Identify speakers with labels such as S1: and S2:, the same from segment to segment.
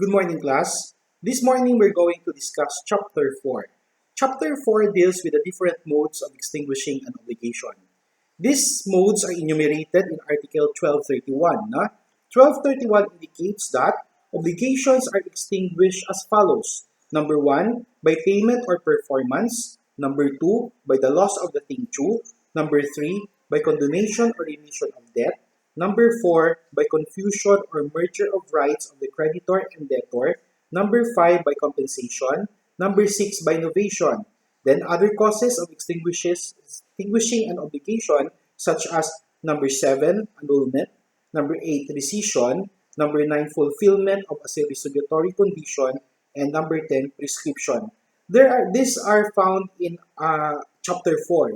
S1: Good morning, class. This morning we're going to discuss Chapter 4. Chapter 4 deals with the different modes of extinguishing an obligation. These modes are enumerated in Article 1231. 1231 indicates that obligations are extinguished as follows. Number 1, by payment or performance. Number 2, by the loss of the thing due. Number 3, by condonation or remission of debt. Number 4, by confusion or merger of rights of the creditor and debtor. Number 5, by compensation. Number 6, by novation. Then other causes of extinguishing an obligation such as number 7, annulment. Number 8, rescission. Number 9, fulfillment of a resolutory condition. And number 10, prescription. These are found in Chapter 4.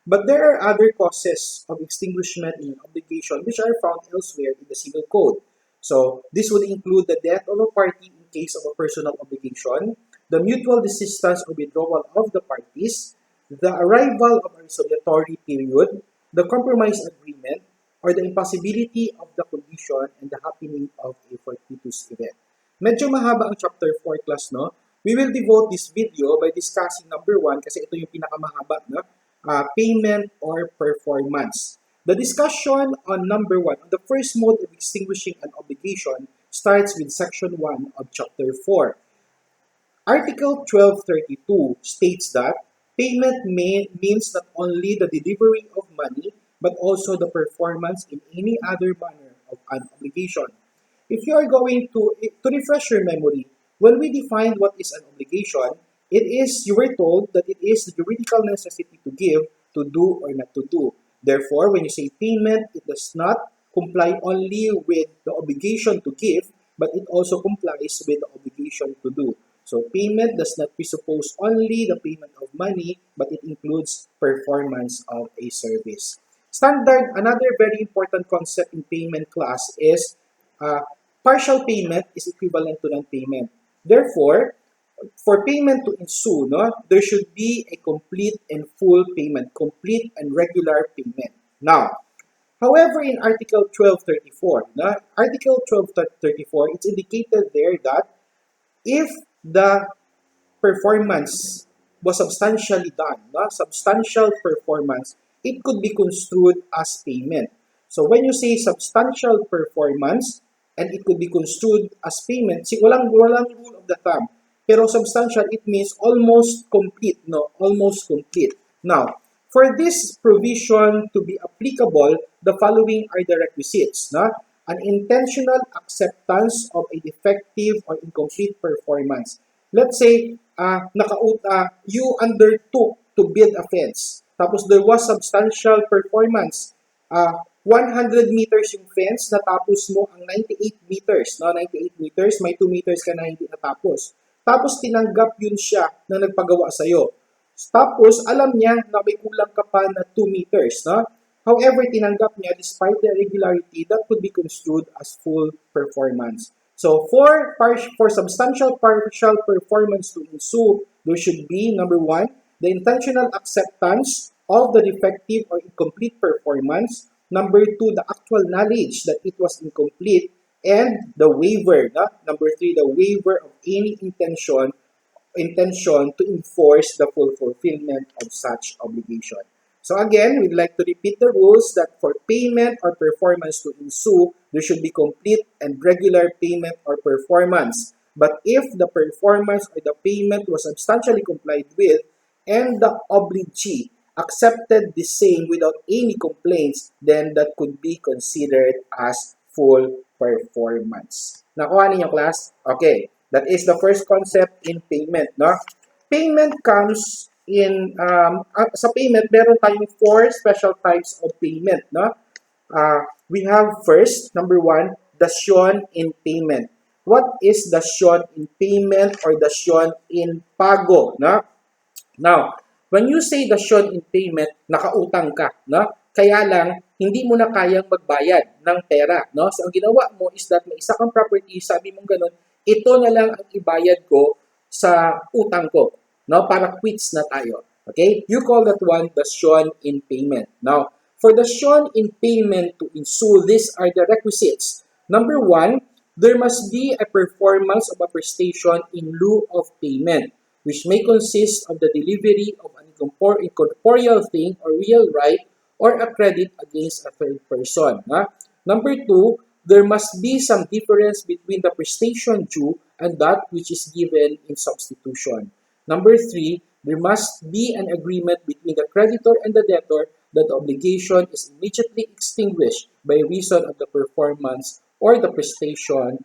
S1: But there are other causes of extinguishment in an obligation which are found elsewhere in the Civil Code. So this would include the death of a party in case of a personal obligation, the mutual desistance or withdrawal of the parties, the arrival of a resolutory period, the compromise agreement, or the impossibility of the condition and the happening of a fortuitous event. Medyo mahaba ang chapter 4 class, no? We will devote this video by discussing number 1 kasi ito yung pinakamahaba, no? Payment or performance. The discussion on number 1, the first mode of extinguishing an obligation, starts with section 1 of chapter 4. Article 1232 states that payment means not only the delivery of money but also the performance in any other manner of an obligation. If you are going to refresh your memory, when we defined what is an obligation, you were told that it is the juridical necessity to give, to do, or not to do. Therefore, when you say payment, it does not comply only with the obligation to give, but it also complies with the obligation to do. So, payment does not presuppose only the payment of money, but it includes performance of a service. Another very important concept in payment class is partial payment is equivalent to non-payment. Therefore, for payment to ensue, there should be a complete and full payment, complete and regular payment. Now, however, in Article 1234, it's indicated there that if the performance was substantially done, substantial performance, it could be construed as payment. So when you say substantial performance and it could be construed as payment, walang rule of the thumb. Pero substantial, it means almost complete, almost complete. Now, for this provision to be applicable, the following are the requisites. An intentional acceptance of a defective or incomplete performance. Let's say, you undertook to build a fence. Tapos there was substantial performance. 100 meters yung fence, natapos mo ang 98 meters. 98 meters, may 2 meters ka na hindi natapos. Tapos tinanggap yun siya na nagpagawa sa'yo. Tapos alam niya na may kulang ka pa na 2 meters. However, tinanggap niya despite the irregularity, that could be construed as full performance. So for substantial partial performance to ensue, there should be, number 1, the intentional acceptance of the defective or incomplete performance. Number 2, the actual knowledge that it was incomplete. And the waiver, number 3, the waiver of any intention to enforce the full fulfillment of such obligation. So again, we'd like to repeat the rules that for payment or performance to ensue, there should be complete and regular payment or performance. But if the performance or the payment was substantially complied with and the obligee accepted the same without any complaints, then that could be considered as full performance. Nakuha ninyo, class? Okay, that is the first concept in payment. Payment comes in, sa payment, meron tayong 4 special types of payment. We have first, number 1, dasyon in payment. What is dasyon in payment or dasyon in pago? Now, when you say dasyon in payment, nakautang ka. Kaya lang, hindi mo na kayang magbayad ng pera. So, ang ginawa mo is that may isa kang property, sabi mong ganun, ito na lang ang ibayad ko sa utang ko. Para quits na tayo. Okay? You call that one dasyon in payment. Now, for dasyon in payment to ensue, these are the requisites. Number 1, there must be a performance of a prestation in lieu of payment, which may consist of the delivery of an incorporeal thing or real right or a credit against a third person. Number two, there must be some difference between the prestation due and that which is given in substitution. Number three, there must be an agreement between the creditor and the debtor that the obligation is immediately extinguished by reason of the performance or the prestation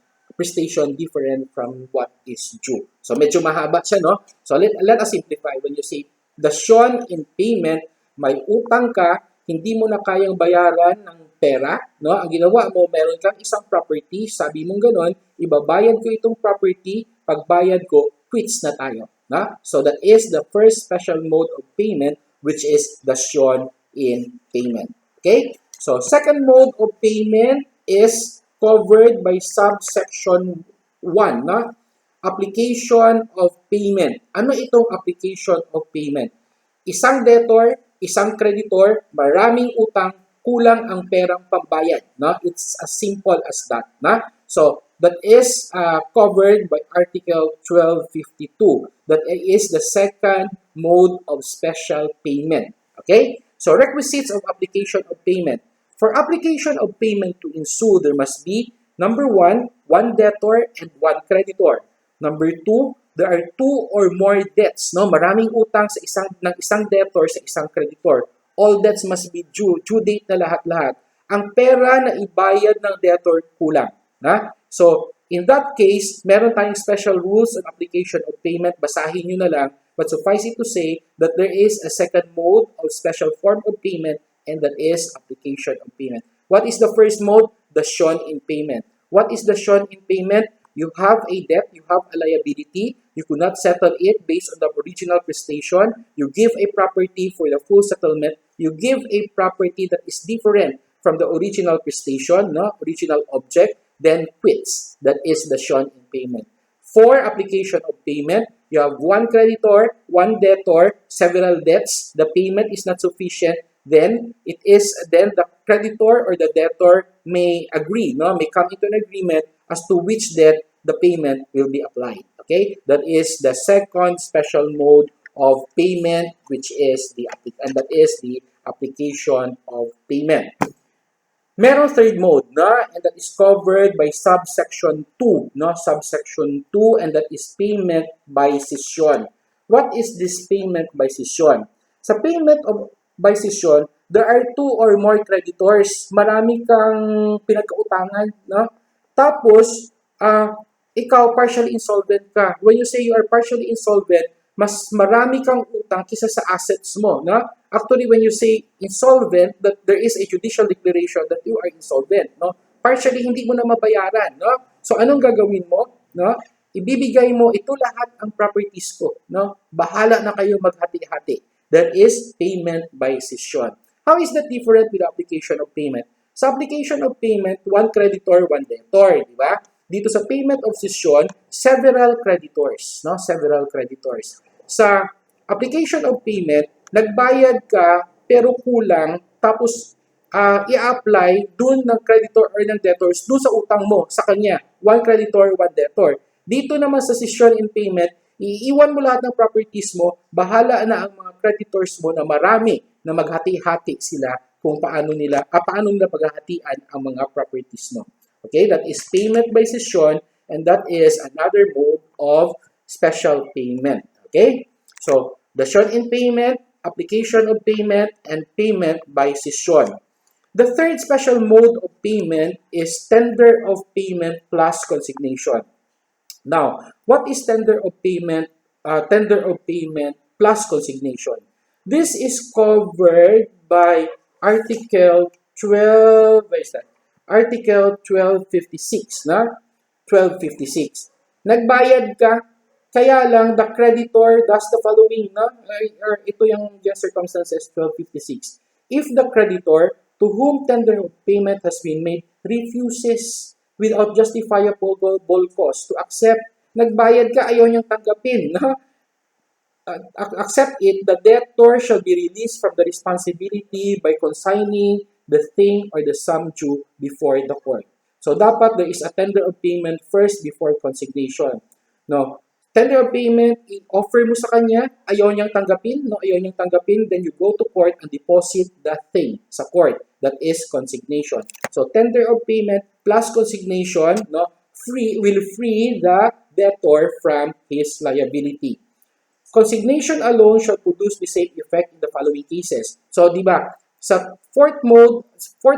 S1: different from what is due. So medyo mahaba siya, no? So let us simplify. When you say dasyon in payment, may utang ka, hindi mo na kayang bayaran ng pera, no? Ang ginawa mo, meron kang isang property, sabi mong gano'n, ibabayad ko itong property, pagbayad ko, quits na tayo. No? So that is the first special mode of payment, which is dasyon in payment. Okay? So second mode of payment is covered by subsection 1, no? Application of payment. Ano itong application of payment? Isang debtor, isang creditor, maraming utang, kulang ang perang pambayad. No? It's as simple as that. No? So, that is covered by Article 1252. That is the second mode of special payment. Okay? So, requisites of application of payment. For application of payment to ensue, there must be, number one debtor and one creditor. Number two, there are two or more debts. No? Maraming utang sa isang debtor sa isang creditor. All debts must be due date na lahat-lahat. Ang pera na ibayad ng debtor kulang. Na? So, in that case, meron tayong special rules on application of payment. Basahin nyo na lang. But suffice it to say that there is a second mode of special form of payment, and that is application of payment. What is the first mode? Dasyon in payment. What is dasyon in payment? You have a debt, you have a liability, you could not settle it based on the original prestation, you give a property for the full settlement, you give a property that is different from the original prestation, no? Original object, then quits. That is dasyon in payment. For application of payment, you have one creditor, one debtor, several debts, the payment is not sufficient, then the creditor or the debtor may agree, no? May come into an agreement as to which debt the payment will be applied. Okay? That is the second special mode of payment, which is the application of payment. Meron third mode, no? And that is covered by subsection 2, no? Subsection 2, and that is payment by cession. What is this payment by cession? Sa payment by cession, there are two or more creditors. Marami kang pinagkautangan, no? Tapos, ikaw partially insolvent ka. When you say you are partially insolvent, mas marami kang utang kisa sa assets mo, no? Actually, when you say insolvent, that there is a judicial declaration that you are insolvent, no? Partially hindi mo na mabayaran, no? So anong gagawin mo, no? Ibibigay mo ito lahat ang properties ko, no? Bahala na kayo maghati-hati. That is payment by cession. How is that different with the application of payment? Sa application of payment, one creditor, one debtor, di ba? Dito sa payment of cession, several creditors, no? Several creditors. Sa application of payment, nagbayad ka pero kulang, tapos i-apply dun ng creditor or ng debtors dun sa utang mo sa kanya. One creditor, one debtor. Dito naman sa cession in payment, iiwan mo lahat ng properties mo, bahala na ang mga creditors mo na marami na maghati-hati sila kung paano nila paghahatian ang mga properties mo. Okay, that is payment by cession, and that is another mode of special payment. Okay, so dasyon in payment, application of payment, and payment by cession. The third special mode of payment is tender of payment plus consignation. Now, what is tender of payment plus consignation? This is covered by Article 1256, na? 1256. Nagbayad ka, kaya lang the creditor does the following, na? Ito yung circumstances 1256. If the creditor to whom tender of payment has been made refuses without justifiable cause to accept, nagbayad ka, ayaw niyang tanggapin, no? Accept it, the debtor shall be released from the responsibility by consigning the thing or the sum due before the court. So dapat there is a tender of payment first before consignation. No, tender of payment, i-offer mo sa kanya, ayaw niyang tanggapin, no, ayaw niyang tanggapin, then you go to court and deposit that thing sa court. That is consignation. So tender of payment plus consignation, no, will free the debtor from his liability. Consignation alone shall produce the same effect in the following cases. So, di ba, sa fourth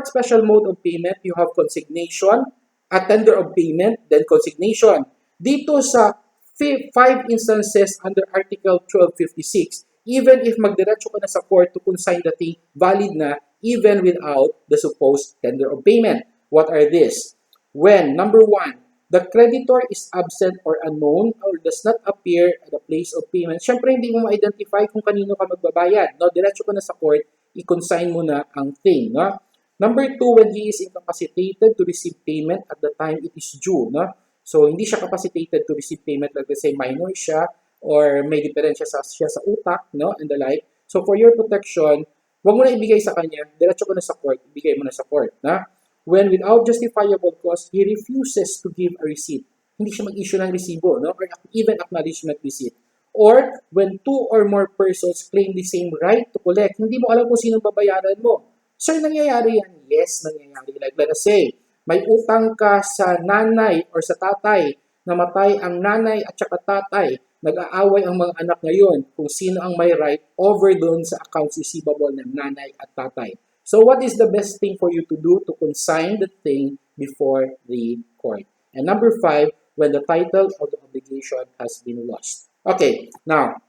S1: special mode of payment, you have consignation, a tender of payment, then consignation. Dito sa 5 instances under Article 1256, even if magdiretso ka na sa court to consign the thing, valid na even without the supposed tender of payment. What are these? When, number 1, the creditor is absent or unknown or does not appear at the place of payment. Siyempre, hindi mo ma-identify kung kanino ka magbabayad. No? Diretso ka na sa court, i-consign mo na ang thing. No? Number 2, when he is incapacitated to receive payment at the time it is due. No? So, hindi siya capacitated to receive payment, like let's say minor siya or may diferensya siya sa utak, no? And the like. So, for your protection, huwag mo na ibigay sa kanya, diretso ka na sa court, ibigay mo na sa court. Na? When without justifiable cause, he refuses to give a receipt. Hindi siya mag-issue ng resibo, no? Or even acknowledgement receipt. Or when 2 or more persons claim the same right to collect, hindi mo alam kung sino babayaran mo. Sir, nangyayari yan? Yes, nangyayari. Like let us say, may utang ka sa nanay or sa tatay, namatay ang nanay at saka tatay, nag-aaway ang mga anak ngayon kung sino ang may right over doon sa accounts receivable ng nanay at tatay. So what is the best thing for you to do to consign the thing before the court? And number 5, when the title of the obligation has been lost. Okay, now,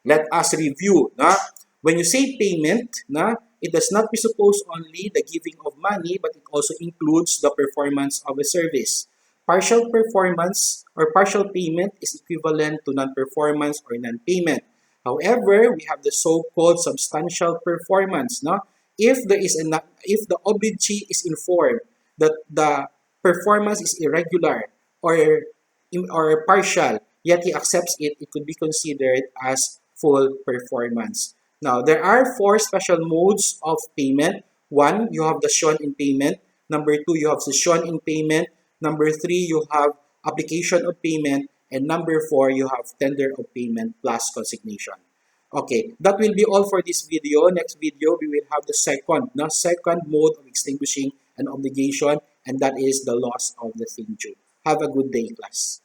S1: let us review. Na? When you say payment, na, it does not presuppose only the giving of money, but it also includes the performance of a service. Partial performance or partial payment is equivalent to non-performance or non-payment. However, we have the so-called substantial performance. No? If the obligee is informed that the performance is irregular or partial, yet he accepts it, it could be considered as full performance. Now, there are 4 special modes of payment. 1, you have the shown in payment. Number 2, you have the shown in payment. Number 3, you have application of payment. And number 4, you have tender of payment plus consignation. Okay, that will be all for this video. Next video, we will have the second mode of extinguishing an obligation, and that is the loss of the thing due. Have a good day, class.